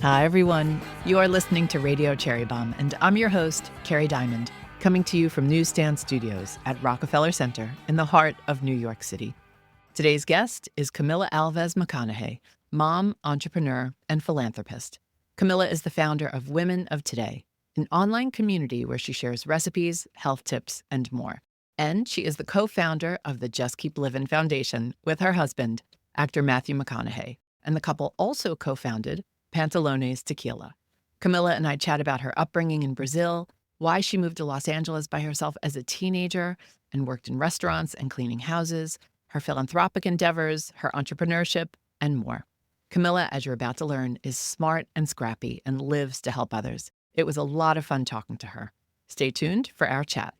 Hi, everyone. You are listening to Radio Cherry Bombe, and I'm your host, Carrie Diamond, coming to you from Newsstand Studios at Rockefeller Center in the heart of New York City. Today's guest is Camila Alves McConaughey, mom, entrepreneur, and philanthropist. Camila is the founder of Women of Today, an online community where she shares recipes, health tips, and more. And she is the co-founder of the Just Keep Livin Foundation with her husband, actor Matthew McConaughey, and the couple also co-founded Pantalones Tequila. Camila and I chat about her upbringing in Brazil, why she moved to Los Angeles by herself as a teenager and worked in restaurants and cleaning houses, her philanthropic endeavors, her entrepreneurship, and more. Camila, as you're about to learn, is smart and scrappy and lives to help others. It was a lot of fun talking to her. Stay tuned for our chat.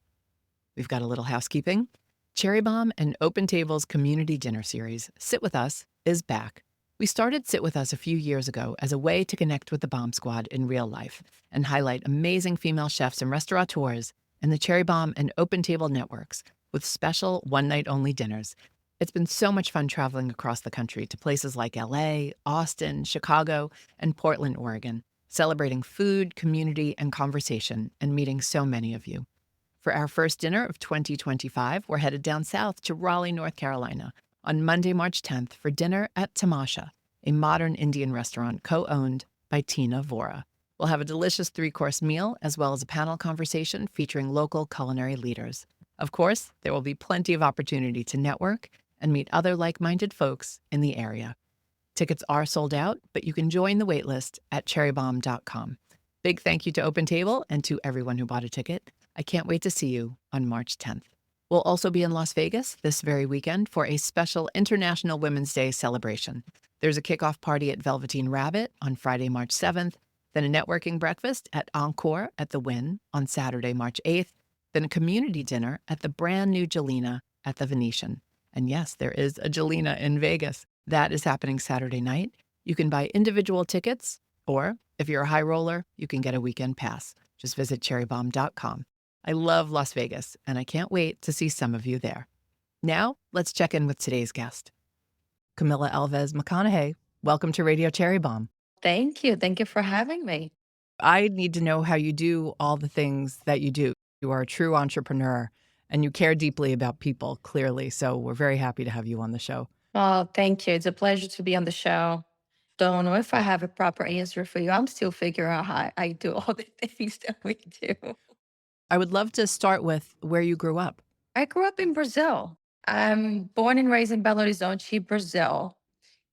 We've got a little housekeeping. Cherry Bombe and Open Table's community dinner series, Sit With Us, is back. We started Sit With Us a few years ago as a way to connect with the Bombe Squad in real life and highlight amazing female chefs and restaurateurs in the Cherry Bombe and Open Table networks with special one-night-only dinners. It's been so much fun traveling across the country to places like LA, Austin, Chicago, and Portland, Oregon, celebrating food, community, and conversation, and meeting so many of you. For our first dinner of 2025, we're headed down south to Raleigh, North Carolina, on Monday, March 10th for dinner at Tamasha, a modern Indian restaurant co-owned by Tina Vora. We'll have a delicious 3-course meal as well as a panel conversation featuring local culinary leaders. Of course, there will be plenty of opportunity to network and meet other like-minded folks in the area. Tickets are sold out, but you can join the waitlist at cherrybombe.com. Big thank you to Open Table and to everyone who bought a ticket. I can't wait to see you on March 10th. We'll also be in Las Vegas this very weekend for a special International Women's Day celebration. There's a kickoff party at Velveteen Rabbit on Friday, March 7th, then a networking breakfast at Encore at the Wynn on Saturday, March 8th, then a community dinner at the brand new Jelena at the Venetian. And yes, there is a Jelena in Vegas. That is happening Saturday night. You can buy individual tickets, or if you're a high roller, you can get a weekend pass. Just visit cherrybombe.com. I love Las Vegas, and I can't wait to see some of you there. Now, let's check in with today's guest. Camila Alves McConaughey, welcome to Radio Cherry Bombe. Thank you. Thank you for having me. I need to know how you do all the things that you do. You are a true entrepreneur, and you care deeply about people, clearly, so we're very happy to have you on the show. Oh, thank you. It's a pleasure to be on the show. Don't know if I have a proper answer for you. I'm still figuring out how I do all the things that we do. I would love to start with where you grew up. I grew up in Brazil. I'm born and raised in Belo Horizonte, Brazil.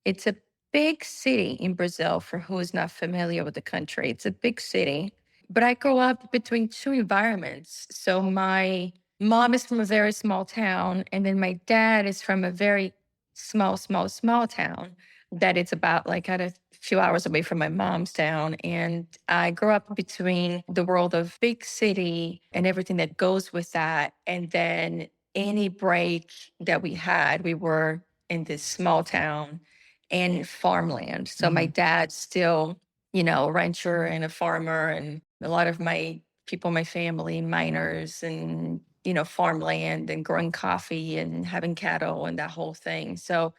It's a big city in Brazil for who is not familiar with the country. It's a big city. But I grew up between two environments. So my mom is from a very small town, and then my dad is from a very small town that it's about like at a few hours away from my mom's town. And I grew up between the world of big city and everything that goes with that. And then any break that we had, we were in this small town and farmland. So my dad's still, a rancher and a farmer, and a lot of my people, my family, miners and, farmland and growing coffee and having cattle and that whole thing. So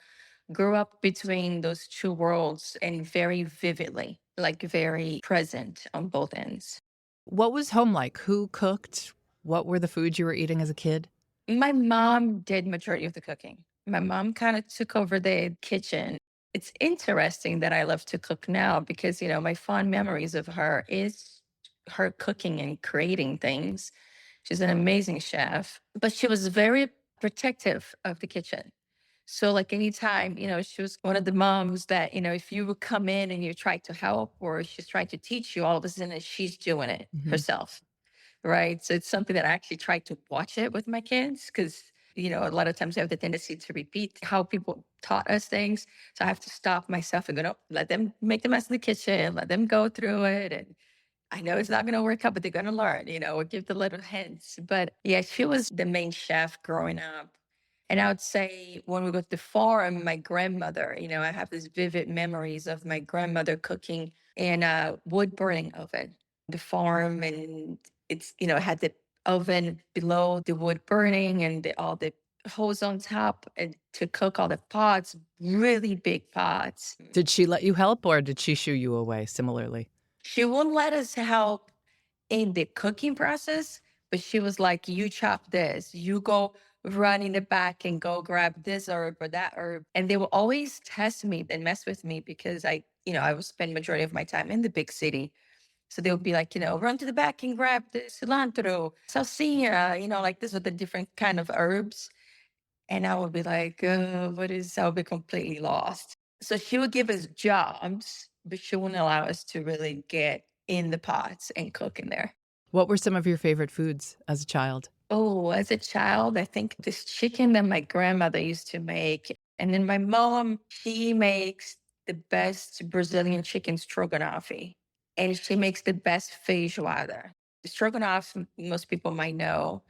grew up between those two worlds and very vividly, like very present on both ends. What was home like? Who cooked? What were the foods you were eating as a kid? My mom did majority of the cooking. My mom kind of took over the kitchen. It's interesting that I love to cook now because, my fond memories of her is her cooking and creating things. She's an amazing chef, but she was very protective of the kitchen. So like anytime, she was one of the moms that, if you would come in and you try to help or she's trying to teach you, all of a sudden she's doing it herself. Right. So it's something that I actually try to watch it with my kids because, a lot of times I have the tendency to repeat how people taught us things. So I have to stop myself and go, no, let them make the mess in the kitchen, let them go through it. And I know it's not going to work out, but they're going to learn, or give the little hints. But yeah, she was the main chef growing up. And I would say when we go to the farm, my grandmother, I have these vivid memories of my grandmother cooking in a wood burning oven, the farm. And it's, had the oven below the wood burning and all the hose on top and to cook all the pots, really big pots. Did she let you help or did she shoo you away similarly? She wouldn't let us help in the cooking process, but she was like, you chop this, you go run in the back and go grab this herb or that herb. And they will always test me and mess with me because I would spend majority of my time in the big city. So they would be like, run to the back and grab the cilantro, salsina, like this with the different kind of herbs. And I would be like, I'll be completely lost. So she would give us jobs, but she wouldn't allow us to really get in the pots and cook in there. What were some of your favorite foods as a child? Oh, as a child, I think this chicken that my grandmother used to make. And then my mom, she makes the best Brazilian chicken stroganoff. And she makes the best feijoada. The stroganoff, most people might know.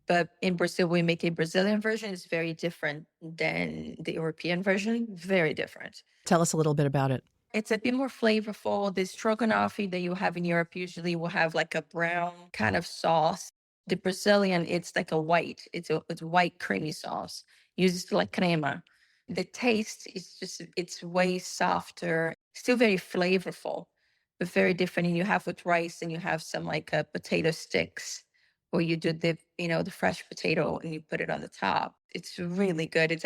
But in Brazil, we make a Brazilian version. It's very different than the European version. Very different. Tell us a little bit about it. It's a bit more flavorful. The stroganoff that you have in Europe usually will have like a brown kind of sauce. The Brazilian, it's like a white. It's white creamy sauce. Uses like crema. The taste is it's way softer. Still very flavorful, but very different. And you have with rice, and you have some like potato sticks, or you do the fresh potato and you put it on the top. It's really good. It's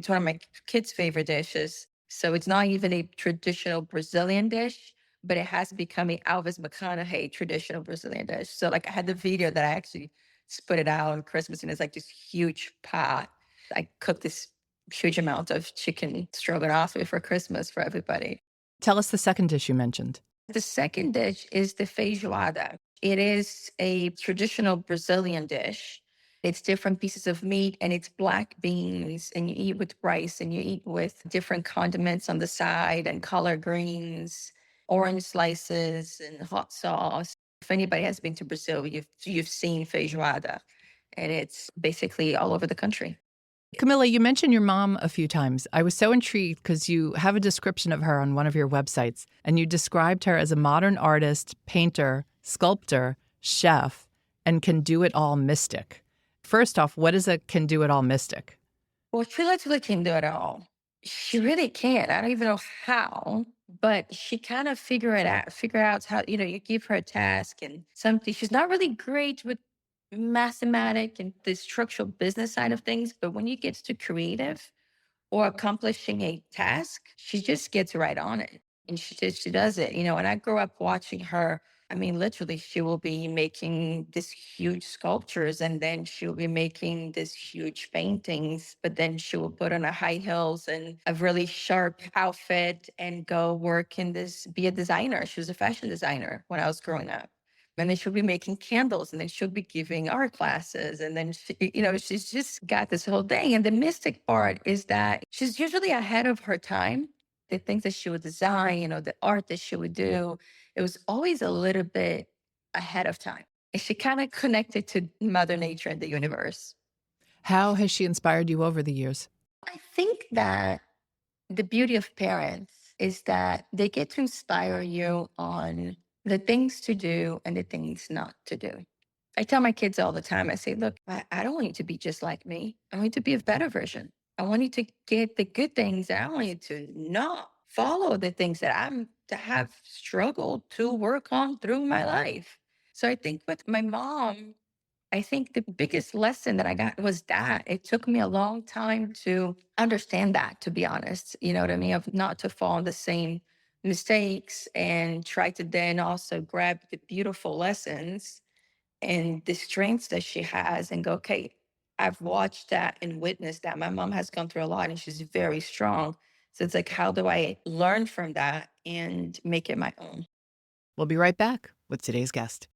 one of my kids' favorite dishes. So it's not even a traditional Brazilian dish, but it has become a Alves McConaughey traditional Brazilian dish. So like I had the video that I actually put it out on Christmas, and it's like this huge pot. I cooked this huge amount of chicken stroganoff for Christmas for everybody. Tell us the second dish you mentioned. The second dish is the feijoada. It is a traditional Brazilian dish. It's different pieces of meat and it's black beans, and you eat with rice and you eat with different condiments on the side and collard greens, orange slices and hot sauce. If anybody has been to Brazil, you've seen feijoada, and it's basically all over the country. Camila, you mentioned your mom a few times. I was so intrigued because you have a description of her on one of your websites, and you described her as a modern artist, painter, sculptor, chef, and can-do-it-all mystic. First off, what is a can-do-it-all mystic? Well, she literally can do it all. She really can. I don't even know how, but she kind of figure out how, you give her a task and something. She's not really great with mathematic and the structural business side of things, but when you get to creative or accomplishing a task, she just gets right on it. And she does it, and I grew up watching her. I mean, literally, she will be making this huge sculptures, and then she'll be making this huge paintings, but then she will put on a high heels and a really sharp outfit and go work be a designer. She was a fashion designer when I was growing up. And then she'll be making candles, and then she'll be giving art classes. And then, she's just got this whole thing. And the mystic part is that she's usually ahead of her time. The things that she would design, the art that she would do, it was always a little bit ahead of time. And she kind of connected to Mother Nature and the universe. How has she inspired you over the years? I think that the beauty of parents is that they get to inspire you on the things to do and the things not to do. I tell my kids all the time, I say, look, I don't want you to be just like me. I want you to be a better version. I want you to get the good things. I want you to not follow the things that to have struggled to work on through my life. So I think with my mom, I think the biggest lesson that I got was that it took me a long time to understand that, to be honest. You know what I mean? Of not to fall in the same mistakes and try to then also grab the beautiful lessons and the strengths that she has and go, okay, I've watched that and witnessed that. My mom has gone through a lot and she's very strong. So it's like, how do I learn from that and make it my own? We'll be right back with today's guest.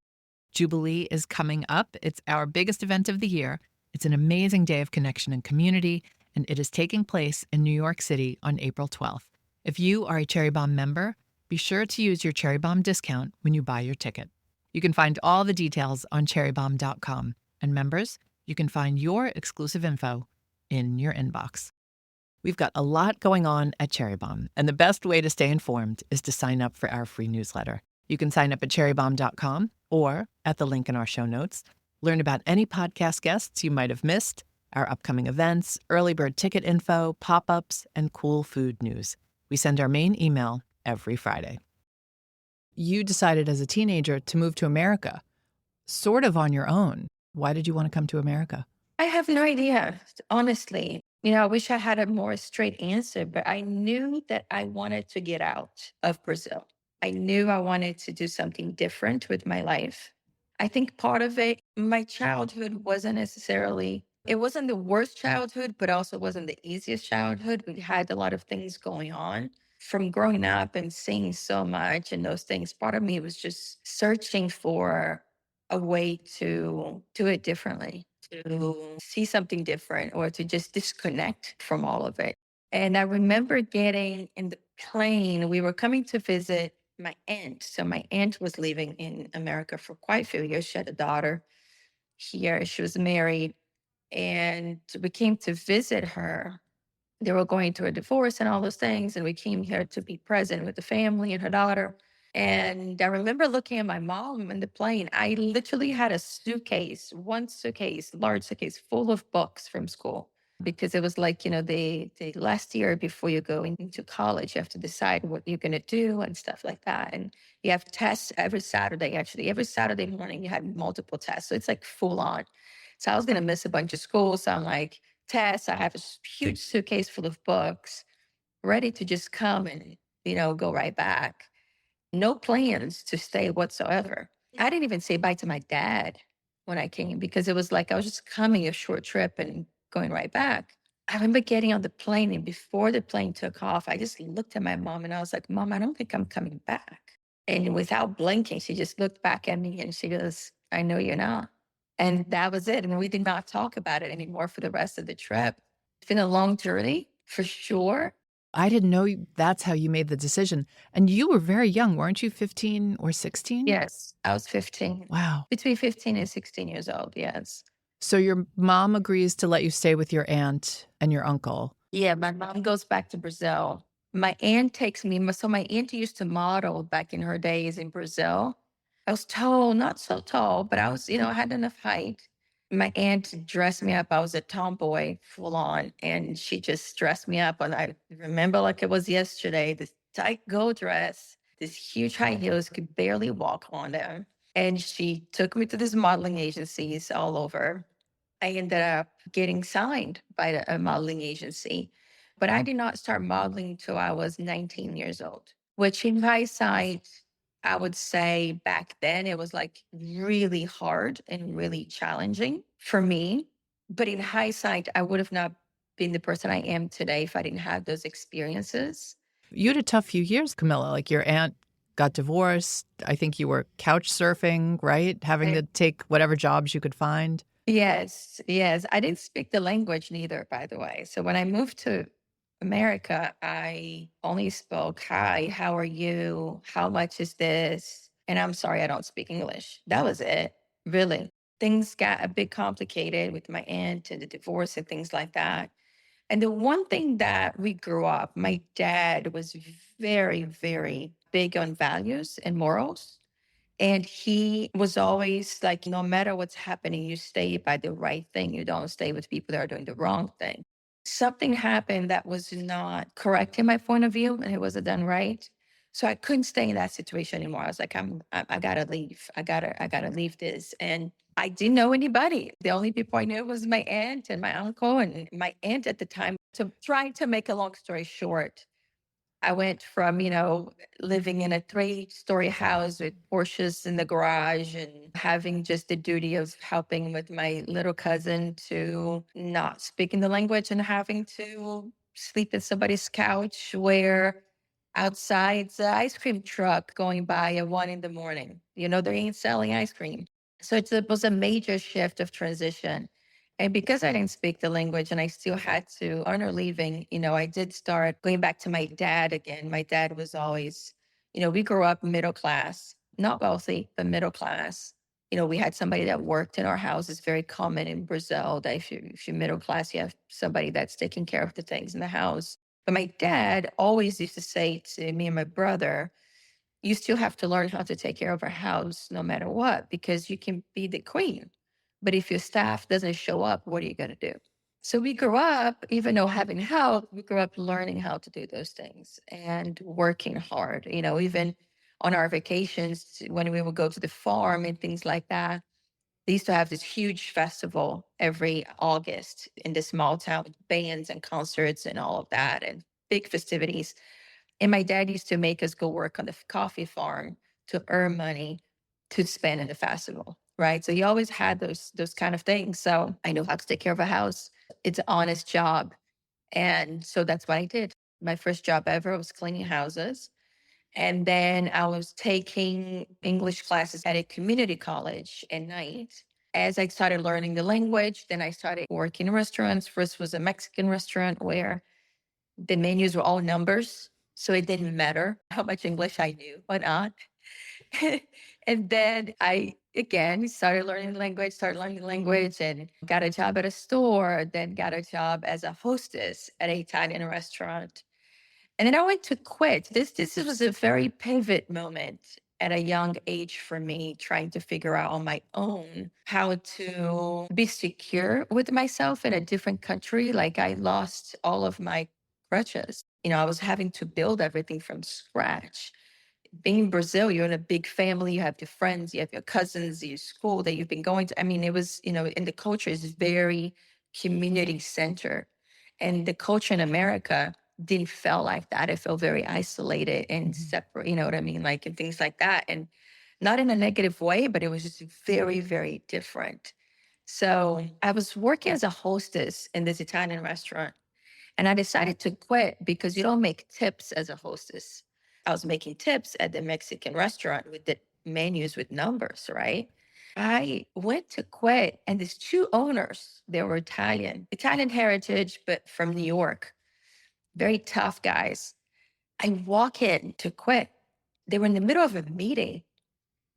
Jubilee is coming up. It's our biggest event of the year. It's an amazing day of connection and community, and it is taking place in New York City on April 12th. If you are a Cherry Bombe member, be sure to use your Cherry Bombe discount when you buy your ticket. You can find all the details on cherrybombe.com. And members, you can find your exclusive info in your inbox. We've got a lot going on at Cherry Bombe, and the best way to stay informed is to sign up for our free newsletter. You can sign up at cherrybombe.com or at the link in our show notes. Learn about any podcast guests you might have missed, our upcoming events, early bird ticket info, pop-ups, and cool food news. We send our main email every Friday. You decided as a teenager to move to America, sort of on your own. Why did you want to come to America? I have no idea, honestly. I wish I had a more straight answer, but I knew that I wanted to get out of Brazil. I knew I wanted to do something different with my life. I think part of it, my childhood wasn't necessarily, it wasn't the worst childhood, but also wasn't the easiest childhood. We had a lot of things going on from growing up and seeing so much and those things. Part of me was just searching for a way to do it differently, to see something different, or to just disconnect from all of it. And I remember getting in the plane. We were coming to visit my aunt. So my aunt was living in America for quite a few years. She had a daughter here. She was married. And we came to visit her. They were going through a divorce and all those things. And we came here to be present with the family and her daughter. And I remember looking at my mom in the plane. I literally had a suitcase, one suitcase, large suitcase full of books from school, because it was like, the last year before you go into college, you have to decide what you're going to do and stuff like that. And you have tests every Saturday, actually. Every Saturday morning, you had multiple tests. So it's like full on. So I was going to miss a bunch of school. So I'm like, tests. I have a huge suitcase full of books ready to just come and, go right back. No plans to stay whatsoever. I didn't even say bye to my dad when I came, because it was like I was just coming a short trip and going right back. I remember getting on the plane, and before the plane took off, I just looked at my mom and I was like, Mom, I don't think I'm coming back. And without blinking, she just looked back at me and she goes, I know you're not. And that was it. And we did not talk about it anymore for the rest of the trip. It's been a long journey for sure. I didn't know that's how you made the decision. And you were very young, weren't you? 15 or 16? Yes, I was 15, Wow. between 15 and 16 years old. Yes. So your mom agrees to let you stay with your aunt and your uncle. Yeah, my mom goes back to Brazil. My aunt takes me. So my aunt used to model back in her days in Brazil. I was tall, not so tall, but I was, I had enough height. My aunt dressed me up. I was a tomboy full on, and she just dressed me up. And I remember like it was yesterday, this tight gold dress, this huge high heels, could barely walk on them. And she took me to these modeling agencies all over. I ended up getting signed by a modeling agency, but I did not start modeling until I was 19 years old, which in hindsight, I would say back then it was like really hard and really challenging for me. But in hindsight, I would have not been the person I am today if I didn't have those experiences. You had a tough few years, Camilla. Like your aunt got divorced. I think you were couch surfing, right? Having to take whatever jobs you could find. Yes, yes. I didn't speak the language neither, by the way. So when I moved to America, I only spoke, hi, how are you? How much is this? And I'm sorry, I don't speak English. That was it, really. Things got a bit complicated with my aunt and the divorce and things like that. And the one thing that we grew up, my dad was very, very big on values and morals. And he was always like, no matter what's happening, you stay by the right thing. You don't stay with people that are doing the wrong thing. Something happened that was not correct in my point of view, and it wasn't done right. So I couldn't stay in that situation anymore. I was like, I gotta leave. I gotta leave this. And I didn't know anybody. The only people I knew was my aunt and my uncle, and my aunt at the time. So trying to make a long story short, I went from, living in a 3-story house with Porsches in the garage and having just the duty of helping with my little cousin, to not speaking the language and having to sleep in somebody's couch, where outside's the ice cream truck going by at 1 in the morning. They ain't selling ice cream. So it was a major shift of transition. And because I didn't speak the language and I still had to earn a living, I did start going back to my dad again. My dad was always, we grew up middle class, not wealthy, but middle class. We had somebody that worked in our house. It's very common in Brazil that if you're middle class, you have somebody that's taking care of the things in the house. But my dad always used to say to me and my brother, you still have to learn how to take care of our house no matter what, because you can be the queen. But if your staff doesn't show up, what are you going to do? So we grew up, even though having help, we grew up learning how to do those things and working hard. Even on our vacations, when we would go to the farm and things like that, they used to have this huge festival every August in this small town with bands and concerts and all of that and big festivities. And my dad used to make us go work on the coffee farm to earn money to spend in the festival. Right. So he always had those kind of things. So I know how to take care of a house. It's an honest job. And so that's what I did. My first job ever was cleaning houses. And then I was taking English classes at a community college at night. As I started learning the language, then I started working in restaurants. First was a Mexican restaurant where the menus were all numbers. So it didn't matter how much English I knew or not. And then I again started learning the language and got a job at a store, then got a job as a hostess at an Italian restaurant. And then I went to quit. This was a very pivot moment at a young age for me, trying to figure out on my own how to be secure with myself in a different country. Like I lost all of my crutches. I was having to build everything from scratch. Being in Brazil, you're in a big family, you have your friends, you have your cousins, your school that you've been going to. I mean, it was, and the culture is very community center. And the culture in America didn't feel like that. It felt very isolated and separate, you know what I mean? Like, and things like that. And not in a negative way, but it was just very, very different. So I was working as a hostess in this Italian restaurant and I decided to quit because you don't make tips as a hostess. I was making tips at the Mexican restaurant with the menus with numbers, right? I went to quit, and these two owners, they were Italian heritage, but from New York, very tough guys. I walk in to quit. They were in the middle of a meeting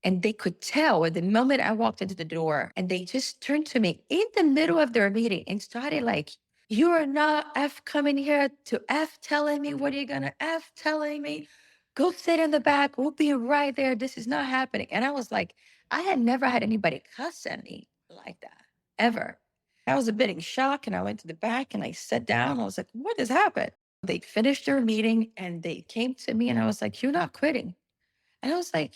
and they could tell at the moment I walked into the door, and they just turned to me in the middle of their meeting and started like, "You are not F coming here to F telling me what are you gonna F telling me? Go sit in the back. We'll be right there. This is not happening." And I was like, I had never had anybody cuss at me like that ever. I was a bit in shock and I went to the back and I sat down. I was like, what has happened? They finished their meeting and they came to me and I was like, "You're not quitting." And I was like,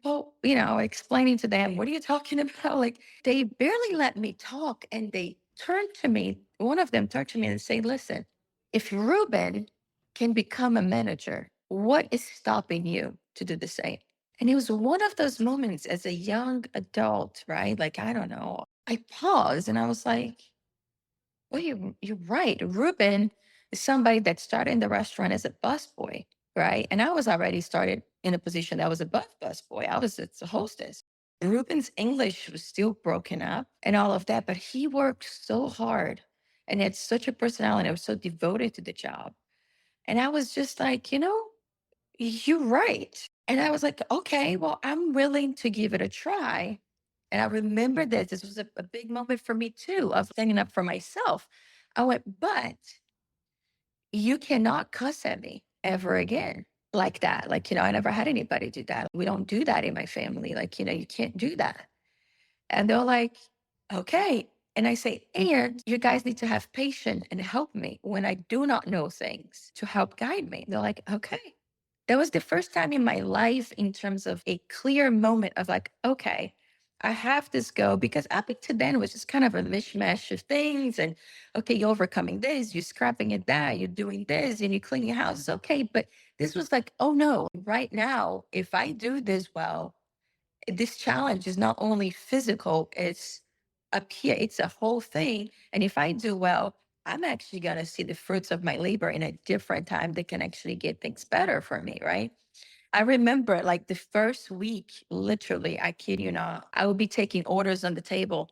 well, explaining to them, what are you talking about? Like, they barely let me talk. And they turned to me. One of them turned to me and say, listen, if Ruben can become a manager, what is stopping you to do the same? And it was one of those moments as a young adult, right? Like, I don't know. I paused and I was like, well, you're right. Ruben is somebody that started in the restaurant as a busboy, right? And I was already started in a position that was above busboy. I was a hostess. Ruben's English was still broken up and all of that, but he worked so hard and had such a personality. I was so devoted to the job. And I was just like, you're right. And I was like, okay, well, I'm willing to give it a try. And I remember this was a big moment for me too, of standing up for myself. I went, but you cannot cuss at me ever again like that. Like, I never had anybody do that. We don't do that in my family. Like, you can't do that. And they're like, okay. And I say, and you guys need to have patience and help me when I do not know things to help guide me. They're like, okay. That was the first time in my life in terms of a clear moment of like, okay, I have this go because up to then it was just kind of a mishmash of things. And okay, you're overcoming this, you're scrapping at that, you're doing this, and you're cleaning your house. Okay. But this was like, oh no, right now, if I do this well, this challenge is not only physical, it's up here, it's a whole thing. And if I do well, I'm actually going to see the fruits of my labor in a different time that can actually get things better for me, right? I remember like the first week, literally, I kid you not, I would be taking orders on the table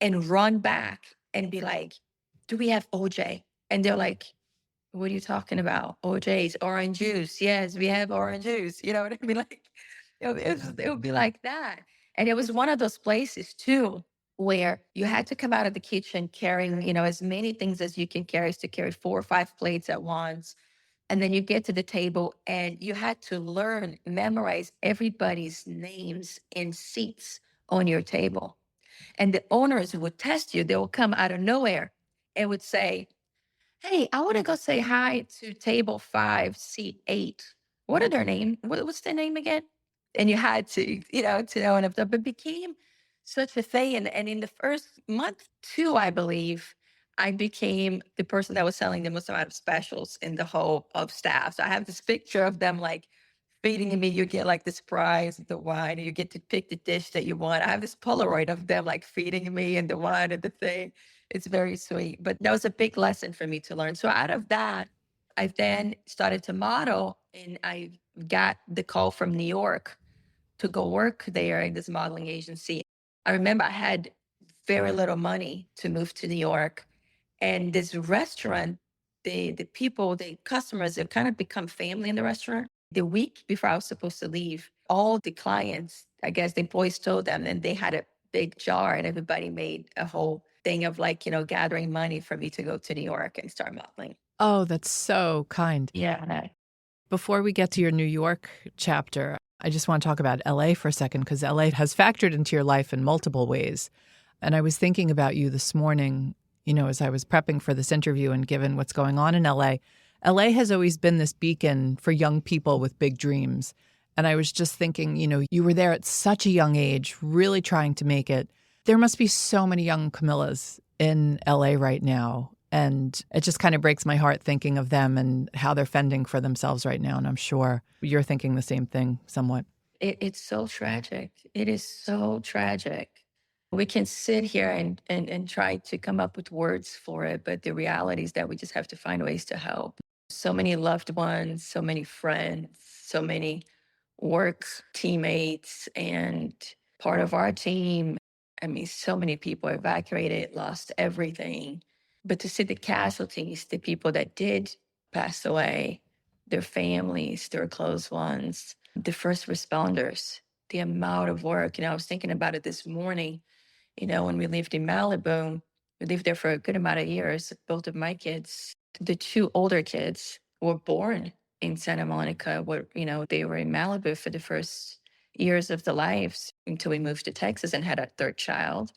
and run back and be like, do we have OJ? And they're like, what are you talking about? OJ's orange juice. Yes, we have orange juice. You know what I mean? Like, it would be like that. And it was one of those places too, where you had to come out of the kitchen carrying, as many things as you can carry, is to carry 4 or 5 plates at once. And then you get to the table and you had to learn, memorize everybody's names and seats on your table. And the owners would test you. They will come out of nowhere. and would say, "Hey, I want to go say hi to table 5, seat 8. What are their name? What's their name again?" And you had to, to know and stuff. But it became such a thing. And in the first month, too, I believe, I became the person that was selling the most amount of specials in the whole of staff. So I have this picture of them like feeding me. You get like this prize, the wine, and you get to pick the dish that you want. I have this Polaroid of them like feeding me and the wine and the thing. It's very sweet. But that was a big lesson for me to learn. So out of that, I then started to model and I got the call from New York to go work there in this modeling agency. I remember I had very little money to move to New York. And this restaurant, the people, the customers have kind of become family in the restaurant. The week before I was supposed to leave, all the clients, I guess the employees told them, and they had a big jar, and everybody made a whole thing of like, gathering money for me to go to New York and start modeling. Oh, that's so kind. Yeah. Before we get to your New York chapter, I just want to talk about LA for a second because LA has factored into your life in multiple ways. And I was thinking about you this morning, as I was prepping for this interview and given what's going on in LA. LA has always been this beacon for young people with big dreams. And I was just thinking, you were there at such a young age, really trying to make it. There must be so many young Camillas in LA right now. And it just kind of breaks my heart thinking of them and how they're fending for themselves right now. And I'm sure you're thinking the same thing somewhat. It's so tragic. It is so tragic. We can sit here and try to come up with words for it, but the reality is that we just have to find ways to help. So many loved ones, so many friends, so many work teammates, and part of our team. I mean, so many people evacuated, lost everything. But to see the casualties, the people that did pass away, their families, their close ones, the first responders, the amount of work. I was thinking about it this morning. When we lived in Malibu, we lived there for a good amount of years. Both of my kids, the two older kids, were born in Santa Monica, where, they were in Malibu for the first years of their lives until we moved to Texas and had a third child.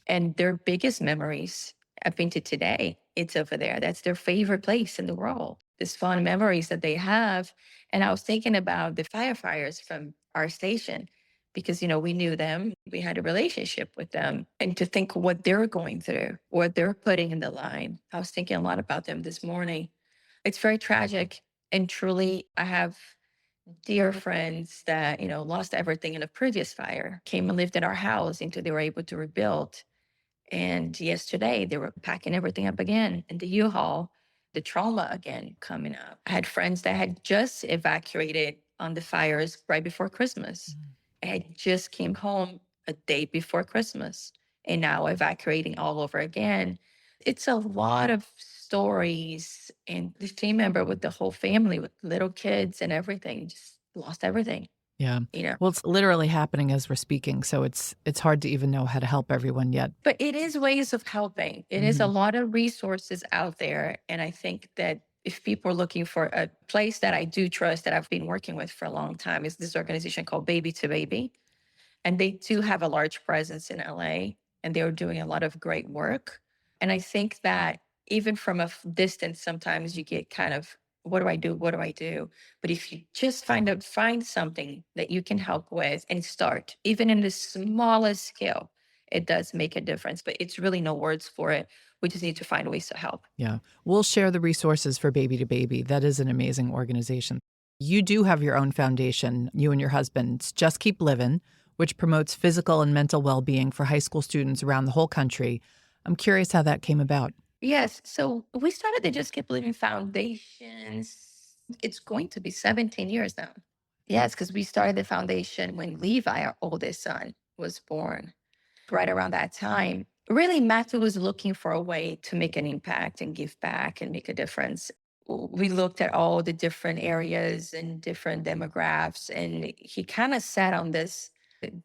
And their biggest memories up into today, it's over there. That's their favorite place in the world. These fond memories that they have. And I was thinking about the firefighters from our station because, we knew them, we had a relationship with them. And to think what they're going through, what they're putting in the line. I was thinking a lot about them this morning. It's very tragic. And truly, I have dear friends that, lost everything in a previous fire, came and lived in our house until they were able to rebuild. And yesterday they were packing everything up again in the U-Haul, the trauma again coming up. I had friends that had just evacuated on the fires right before Christmas. I had just came home a day before Christmas and now evacuating all over again. It's a lot of stories, and this team member with the whole family with little kids and everything just lost everything. Yeah. Well, it's literally happening as we're speaking. So it's hard to even know how to help everyone yet. But it is ways of helping. It is a lot of resources out there. And I think that if people are looking for a place that I do trust, that I've been working with for a long time, is this organization called Baby to Baby. And they do have a large presence in LA, and they're doing a lot of great work. And I think that even from a distance, sometimes you get kind of, what do I do? What do I do? But if you just find something that you can help with and start, even in the smallest scale, it does make a difference. But it's really no words for it. We just need to find ways to help. Yeah. We'll share the resources for Baby to Baby. That is an amazing organization. You do have your own foundation, you and your husband. It's Just Keep Livin', which promotes physical and mental well-being for high school students around the whole country. I'm curious how that came about. Yes. So we started the Just Keep Living Foundations. It's going to be 17 years now. Yes, because we started the foundation when Levi, our oldest son, was born. Right around that time, really, Matthew was looking for a way to make an impact and give back and make a difference. We looked at all the different areas and different demographics, and he kind of sat on this,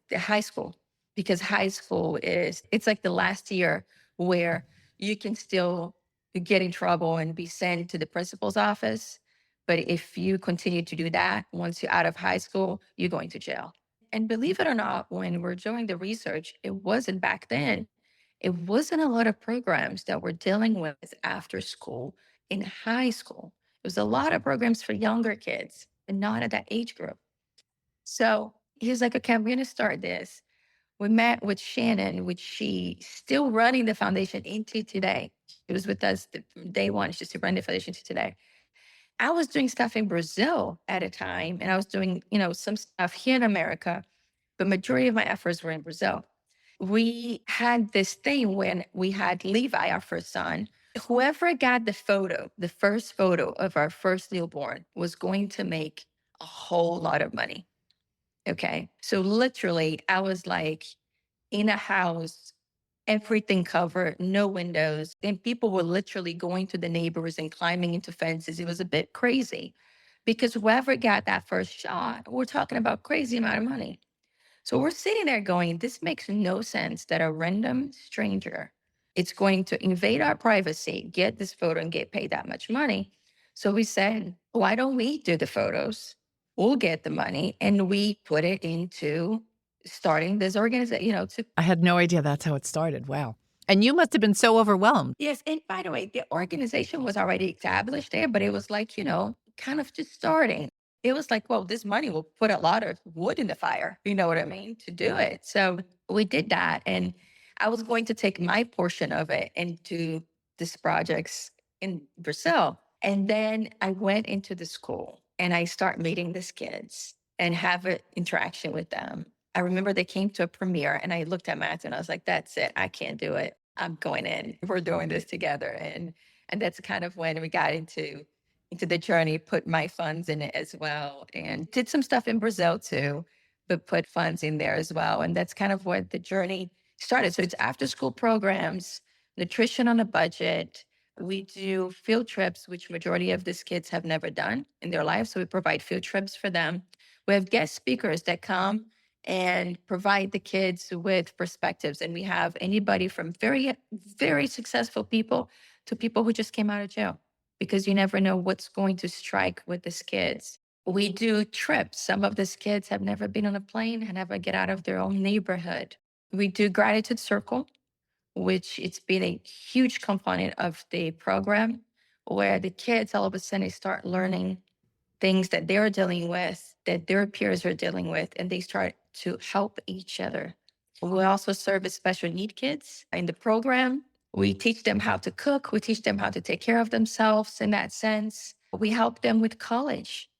the high school, because high school it's like the last year where you can still get in trouble and be sent to the principal's office. But if you continue to do that, once you're out of high school, you're going to jail. And believe it or not, when we're doing the research, it wasn't back then. It wasn't a lot of programs that we're dealing with after school in high school. It was a lot of programs for younger kids, but not at that age group. So he was like, okay, I'm going to start this. We met with Shannon, which she still running the foundation into today. She was with us day one. She's still running the foundation to today. I was doing stuff in Brazil at a time, and I was doing, some stuff here in America, but majority of my efforts were in Brazil. We had this thing when we had Levi, our first son. Whoever got the first photo of our first newborn was going to make a whole lot of money. Okay. So literally, I was like in a house, everything covered, no windows. And people were literally going to the neighbors and climbing into fences. It was a bit crazy because whoever got that first shot, we're talking about crazy amount of money. So we're sitting there going, this makes no sense that a random stranger it's going to invade our privacy, get this photo and get paid that much money. So we said, why don't we do the photos? We'll get the money and we put it into starting this organization, to I had no idea that's how it started. Wow. And you must have been so overwhelmed. yes. And by the way, the organization was already established there, but it was like, kind of just starting. It was like, well, this money will put a lot of wood in the fire, you know what I mean, to do it. So we did that. And I was going to take my portion of it into these projects in Brazil. And then I went into the school and I start meeting these kids and have an interaction with them. I remember they came to a premiere and I looked at Matthew and I was like, that's it. I can't do it. I'm going in. We're doing this together. And that's kind of when we got into the journey, put my funds in it as well, and did some stuff in Brazil too, but put funds in there as well. And that's kind of where the journey started. So it's after school programs, nutrition on a budget. We do field trips, which majority of these kids have never done in their life. So we provide field trips for them. We have guest speakers that come and provide the kids with perspectives. And we have anybody from very, very successful people to people who just came out of jail because you never know what's going to strike with these kids. We do trips. Some of these kids have never been on a plane and never get out of their own neighborhood. We do gratitude circle, which it's been a huge component of the program where the kids all of a sudden start learning things that they're dealing with, that their peers are dealing with, and they start to help each other. We also serve as special need kids in the program. We teach them how to cook. We teach them how to take care of themselves in that sense. We help them with college.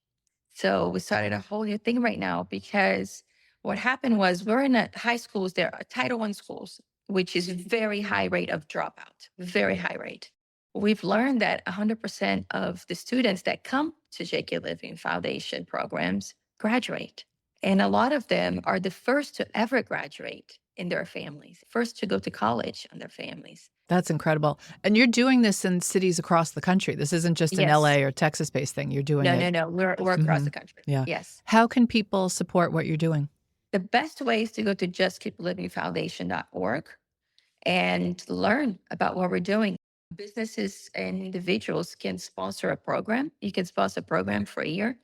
So we started a whole new thing right now because what happened was we're in a high schools, there are Title I schools, which is very high rate of dropout, very high rate. We've learned that 100% of the students that come to Just Keep Livin Foundation programs graduate. And a lot of them are the first to ever graduate in their families, first to go to college in their families. That's incredible. And you're doing this in cities across the country. This isn't just an Yes. LA or Texas based thing. You're doing No, it. no, no. We're across the country. Yeah. Yes. How can people support what you're doing? The best way is to go to justkeeplivingfoundation.org and learn about what we're doing. Businesses and individuals can sponsor a program. You can sponsor a program for a year.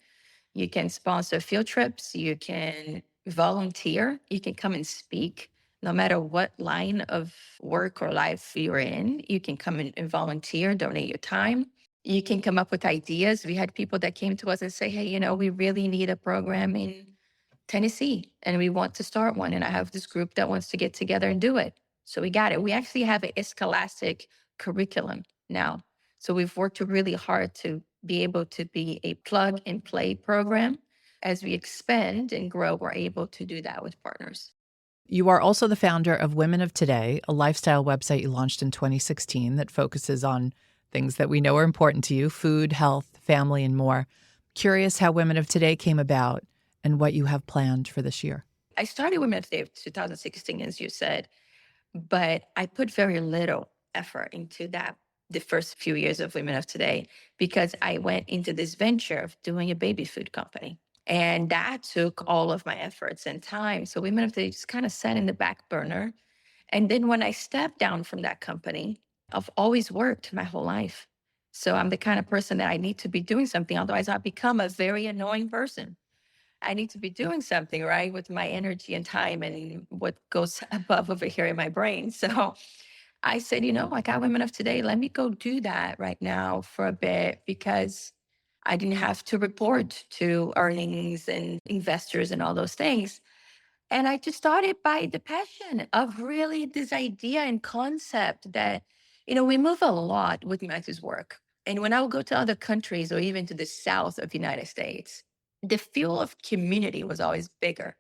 You can sponsor field trips. You can volunteer. You can come and speak. No matter what line of work or life you're in, you can come in and volunteer, donate your time. You can come up with ideas. We had people that came to us and say, hey, we really need a program in Tennessee and we want to start one. And I have this group that wants to get together and do it. So we got it. We actually have a scholastic curriculum now. So we've worked really hard to be able to be a plug and play program. As we expand and grow, we're able to do that with partners. You are also the founder of Women of Today, a lifestyle website you launched in 2016 that focuses on things that we know are important to you: food, health, family, and more. Curious how Women of Today came about and what you have planned for this year. I started Women of Today in 2016, as you said, but I put very little effort into that the first few years of Women of Today because I went into this venture of doing a baby food company. And that took all of my efforts and time. So Women of Today just kind of sat in the back burner. And then when I stepped down from that company, I've always worked my whole life. So I'm the kind of person that I need to be doing something. Otherwise, I become a very annoying person. I need to be doing something, right, with my energy and time and what goes above over here in my brain. So I said, I got Women of Today. Let me go do that right now for a bit because I didn't have to report to earnings and investors and all those things. And I just started by the passion of really this idea and concept that, we move a lot with Matthew's work. And when I would go to other countries or even to the south of the United States, the feel of community was always bigger.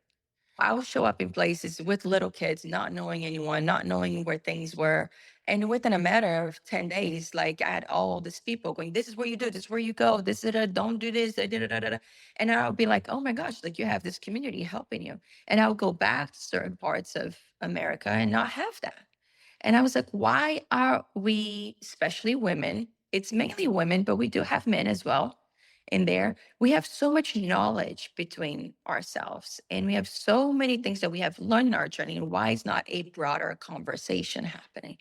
I would show up in places with little kids, not knowing anyone, not knowing where things were. And within a matter of 10 days, like I had all these people going, this is where you do, this is where you go, this is don't do this, da, da, da, da, da. And I would be like, oh my gosh, like you have this community helping you. And I would go back to certain parts of America and not have that. And I was like, why are we, especially women, it's mainly women, but we do have men as well in there. We have so much knowledge between ourselves and we have so many things that we have learned in our journey. And why is not a broader conversation happening?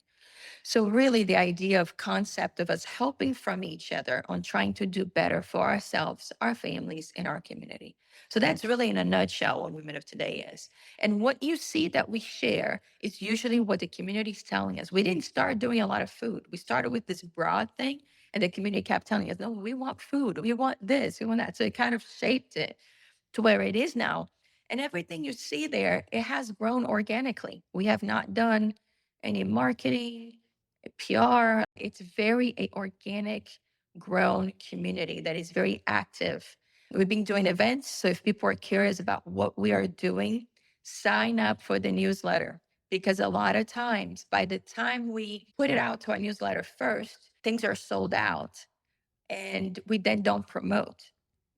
So really the idea of concept of us helping from each other on trying to do better for ourselves, our families, and our community. So that's really in a nutshell what Women of Today is. And what you see that we share is usually what the community is telling us. We didn't start doing a lot of food. We started with this broad thing and the community kept telling us, no, we want food. We want this, we want that. So it kind of shaped it to where it is now. And everything you see there, it has grown organically. We have not done any marketing, PR. It's very a organic, grown community that is very active. We've been doing events. So if people are curious about what we are doing, sign up for the newsletter. Because a lot of times, by the time we put it out to our newsletter first, things are sold out and we then don't promote,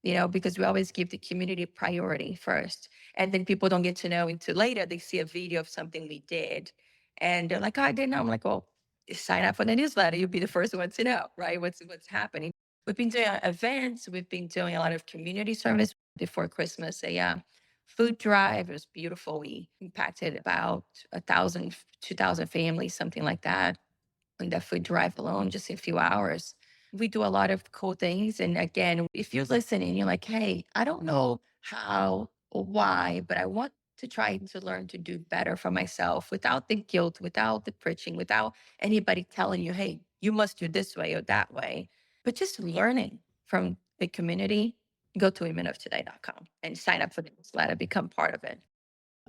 because we always give the community priority first. And then people don't get to know until later. They see a video of something we did and they're like, oh, I didn't know. I'm like, well, sign up for the newsletter. You'll be the first one to know, right? What's happening. We've been doing events. We've been doing a lot of community service before Christmas. A food drive. It was beautiful. We impacted about 1,000, 2,000 families, something like that. And that food drive alone, just in a few hours. We do a lot of cool things. And again, if you're listening, you're like, hey, I don't know how or why, but I want to try to learn to do better for myself without the guilt, without the preaching, without anybody telling you, hey, you must do this way or that way, but just learning from the community. Go to womenoftoday.com and sign up for the newsletter, become part of it.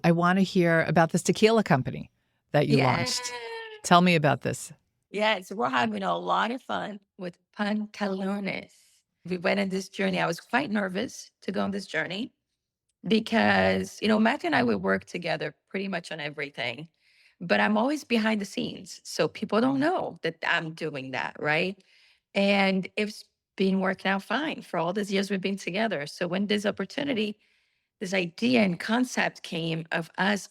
I want to hear about this tequila company that you Yeah. launched. Tell me about this. Yes, we're having a lot of fun with Pantalones. We went on this journey. I was quite nervous to go on this journey because, Matthew and I would work together pretty much on everything, but I'm always behind the scenes. So people don't know that I'm doing that, right? And it's been working out fine for all these years we've been together. So when this opportunity, this idea and concept came of us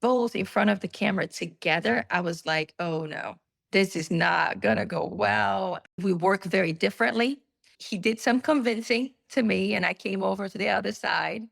both in front of the camera together, I was like, oh no, this is not gonna go well. We work very differently. He did some convincing to me, and I came over to the other side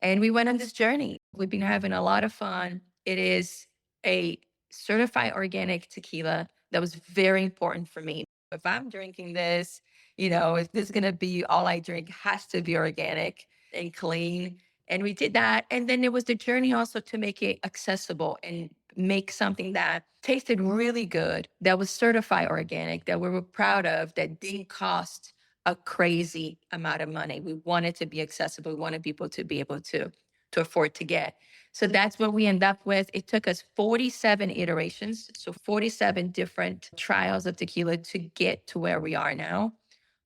and we went on this journey. We've been having a lot of fun. It is a certified organic tequila that was very important for me. If I'm drinking this, if this is going to be all I drink, has to be organic and clean. And we did that. And then it was the journey also to make it accessible and make something that tasted really good, that was certified organic, that we were proud of, that didn't cost a crazy amount of money. We wanted to be accessible. We wanted people to be able to afford to get. So that's what we end up with. It took us 47 iterations, so 47 different trials of tequila to get to where we are now.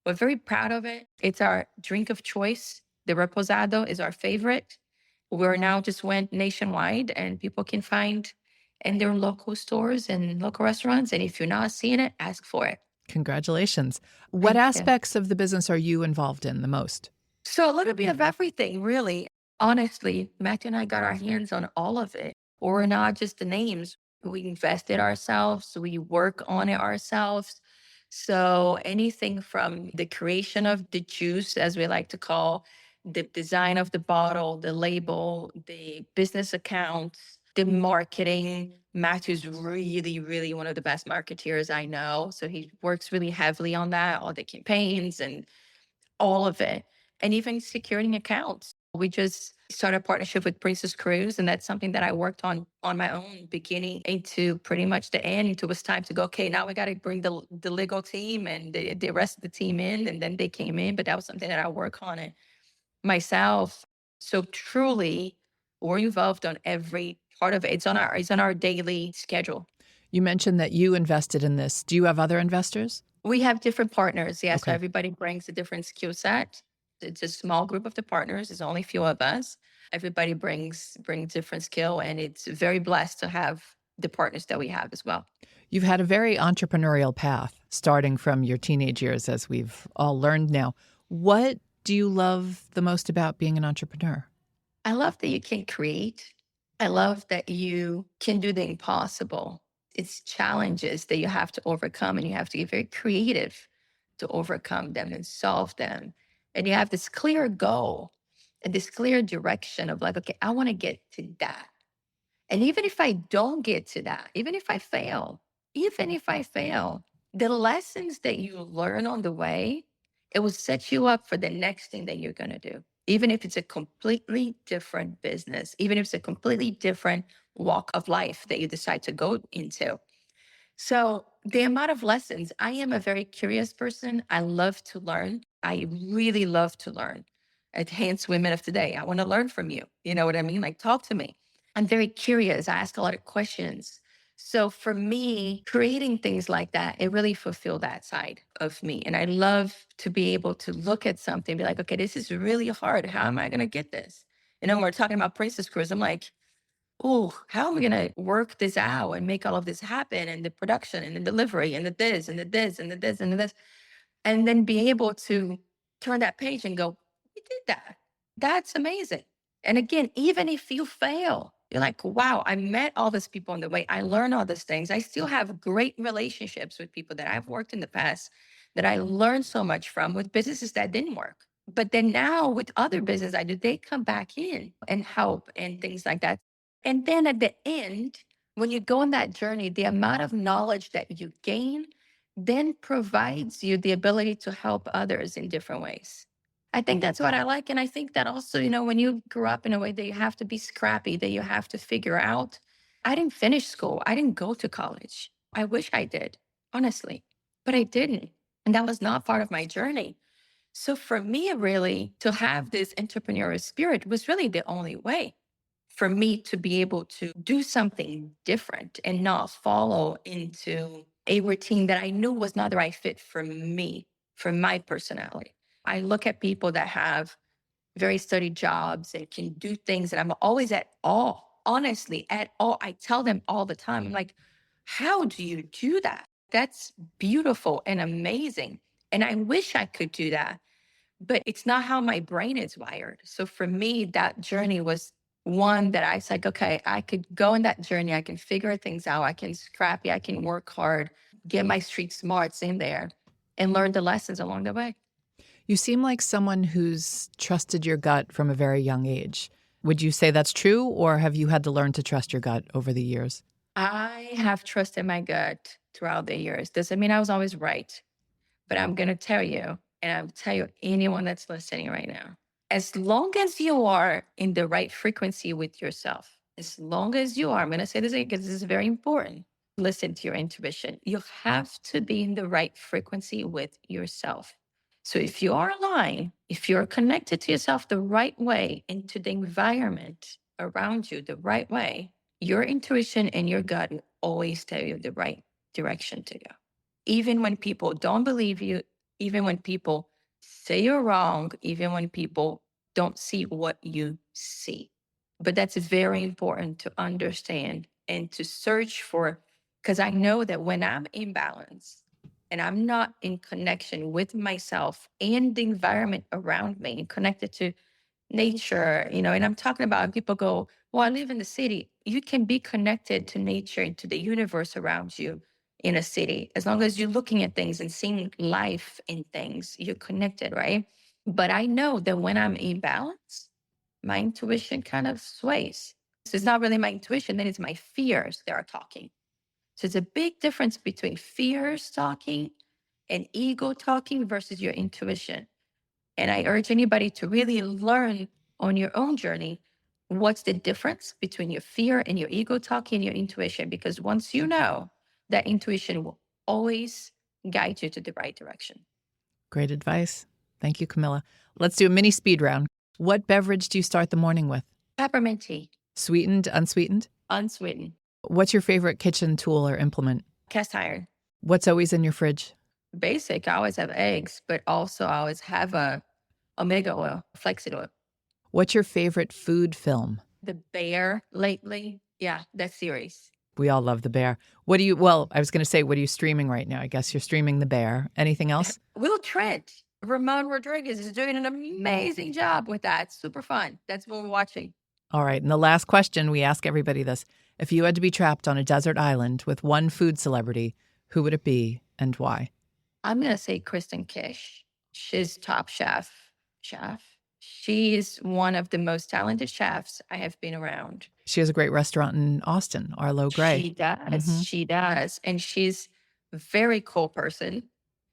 We're very proud of it. It's our drink of choice. The Reposado is our favorite. We're now just went nationwide and people can find in their local stores and local restaurants. And if you're not seeing it, ask for it. Congratulations. What Thank you. aspects of the business are you involved in the most? So a little bit of everything, really. Honestly, Matthew and I got our hands on all of it. We're not just the names. We invested ourselves. We work on it ourselves. So anything from the creation of the juice, as we like to call, the design of the bottle, the label, the business accounts, the marketing. Matthew's really, really one of the best marketeers I know. So he works really heavily on that, all the campaigns and all of it. And even securing accounts. We just started a partnership with Princess Cruise, and that's something that I worked on my own, beginning into pretty much the end. Until it was time to go. Okay, now we got to bring the legal team and the rest of the team in, and then they came in. But that was something that I work on it myself. So truly, we're involved on every part of it. It's on our daily schedule. You mentioned that you invested in this. Do you have other investors? We have different partners. Yeah. So Okay. everybody brings a different skill set. It's a small group of the partners. There's only a few of us. Everybody brings different skill, and it's very blessed to have the partners that we have as well. You've had a very entrepreneurial path, starting from your teenage years, as we've all learned now. What do you love the most about being an entrepreneur? I love that you can create. I love that you can do the impossible. It's challenges that you have to overcome, and you have to get very creative to overcome them and solve them. And you have this clear goal and this clear direction of like, okay, I want to get to that. And even if I don't get to that, even if I fail, the lessons that you learn on the way, it will set you up for the next thing that you're going to do. Even if it's a completely different business, even if it's a completely different walk of life that you decide to go into. So, the amount of lessons, I am a very curious person. I love to learn. I really love to learn. Hence, women of today, I want to learn from you. You know what I mean? Like, talk to me. I'm very curious. I ask a lot of questions. So, for me, creating things like that, it really fulfilled that side of me. And I love to be able to look at something and be like, okay, this is really hard. How am I going to get this? When we're talking about Princess Cruise, I'm like, oh, how am I going to work this out and make all of this happen, and the production and the delivery and the this and the this and the this and the this, and then be able to turn that page and go, we did that. That's amazing. And again, even if you fail, you're like, wow, I met all these people on the way. I learned all these things. I still have great relationships with people that I've worked in the past that I learned so much from, with businesses that didn't work. But then now with other business I do, they come back in and help and things like that. And then at the end, when you go on that journey, the amount of knowledge that you gain then provides you the ability to help others in different ways. I think that's what I like. And I think that also, when you grew up in a way that you have to be scrappy, that you have to figure out. I didn't finish school, I didn't go to college. I wish I did, honestly, but I didn't. And that was not part of my journey. So for me, really, to have this entrepreneurial spirit was really the only way for me to be able to do something different and not follow into a routine that I knew was not the right fit for me, for my personality. I look at people that have very steady jobs and can do things, and I'm always at awe, honestly, at awe. I tell them all the time, I'm like, how do you do that? That's beautiful and amazing. And I wish I could do that, but it's not how my brain is wired. So for me, that journey was one that I was like, okay, I could go in that journey. I can figure things out. I can scrappy. I can work hard, get my street smarts in there, and learn the lessons along the way. You seem like someone who's trusted your gut from a very young age. Would you say that's true, or have you had to learn to trust your gut over the years? I have trusted my gut throughout the years. Doesn't mean I was always right, but I'm going to tell you, and I'll tell you anyone that's listening right now, as long as you are in the right frequency with yourself, as long as you are, I'm going to say this again because this is very important. Listen to your intuition. You have to be in the right frequency with yourself. So if you are aligned, if you're connected to yourself the right way, into the environment around you the right way, your intuition and your gut will always tell you the right direction to go. Even when people don't believe you, even when people say you're wrong, even when people don't see what you see. But that's very important to understand and to search for, because I know that when I'm in balance and I'm not in connection with myself and the environment around me, connected to nature, and I'm talking about people go, well, I live in the city. You can be connected to nature and to the universe around you in a city. As long as you're looking at things and seeing life in things, you're connected, right? But I know that when I'm in balance, my intuition kind of sways. So it's not really my intuition, then it's my fears that are talking. So it's a big difference between fears talking and ego talking versus your intuition. And I urge anybody to really learn on your own journey, what's the difference between your fear and your ego talking and your intuition? Because once you know, that intuition will always guide you to the right direction. Great advice. Thank you, Camila. Let's do a mini speed round. What beverage do you start the morning with? Peppermint tea, Sweetened, unsweetened? unsweetened, What's your favorite kitchen tool or implement? cast iron. What's always in your fridge? Basic, I always have eggs, but also I always have a omega oil, flaxseed oil. What's your favorite food film? The Bear lately. Yeah, that series. We all love The Bear. I was going to say, what are you streaming right now? I guess you're streaming The Bear. Anything else? Will Trent, Ramon Rodriguez is doing an amazing job with that. Super fun. That's what we're watching. All right. And the last question, we ask everybody this. If you had to be trapped on a desert island with one food celebrity, who would it be and why? I'm going to say Kristen Kish. She's top chef. She's one of the most talented chefs I have been around. She has a great restaurant in Austin, Arlo Gray. She does. Mhm. She does. And she's a very cool person.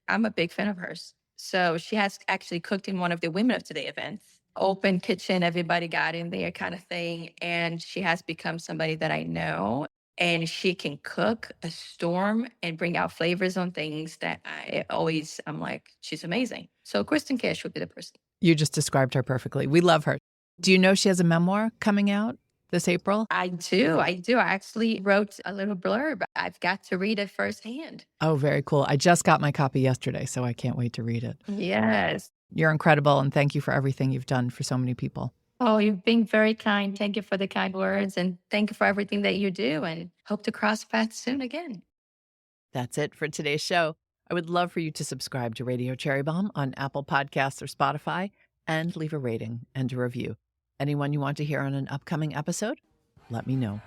I'm a big fan of hers. So she has actually cooked in one of the Women of Today events. Open kitchen, everybody got in there kind of thing. And she has become somebody that I know. And she can cook a storm and bring out flavors on things that I'm like, she's amazing. So Kristen Kish would be the person. You just described her perfectly. We love her. Do you know she has a memoir coming out this April? I do. I actually wrote a little blurb. I've got to read it firsthand. Oh, very cool. I just got my copy yesterday, so I can't wait to read it. Yes. You're incredible, and thank you for everything you've done for so many people. Oh, you've been very kind. Thank you for the kind words, and thank you for everything that you do, and hope to cross paths soon again. That's it for today's show. I would love for you to subscribe to Radio Cherry Bombe on Apple Podcasts or Spotify and leave a rating and a review. Anyone you want to hear on an upcoming episode? Let me know.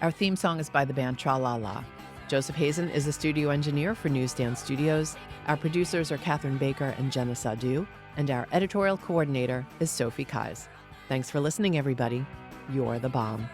Our theme song is by the band Tra La La. Joseph Hazen is the studio engineer for Newsstand Studios. Our producers are Catherine Baker and Jenna Sadu, and our editorial coordinator is Sophie Kais. Thanks for listening, everybody. You're the bomb.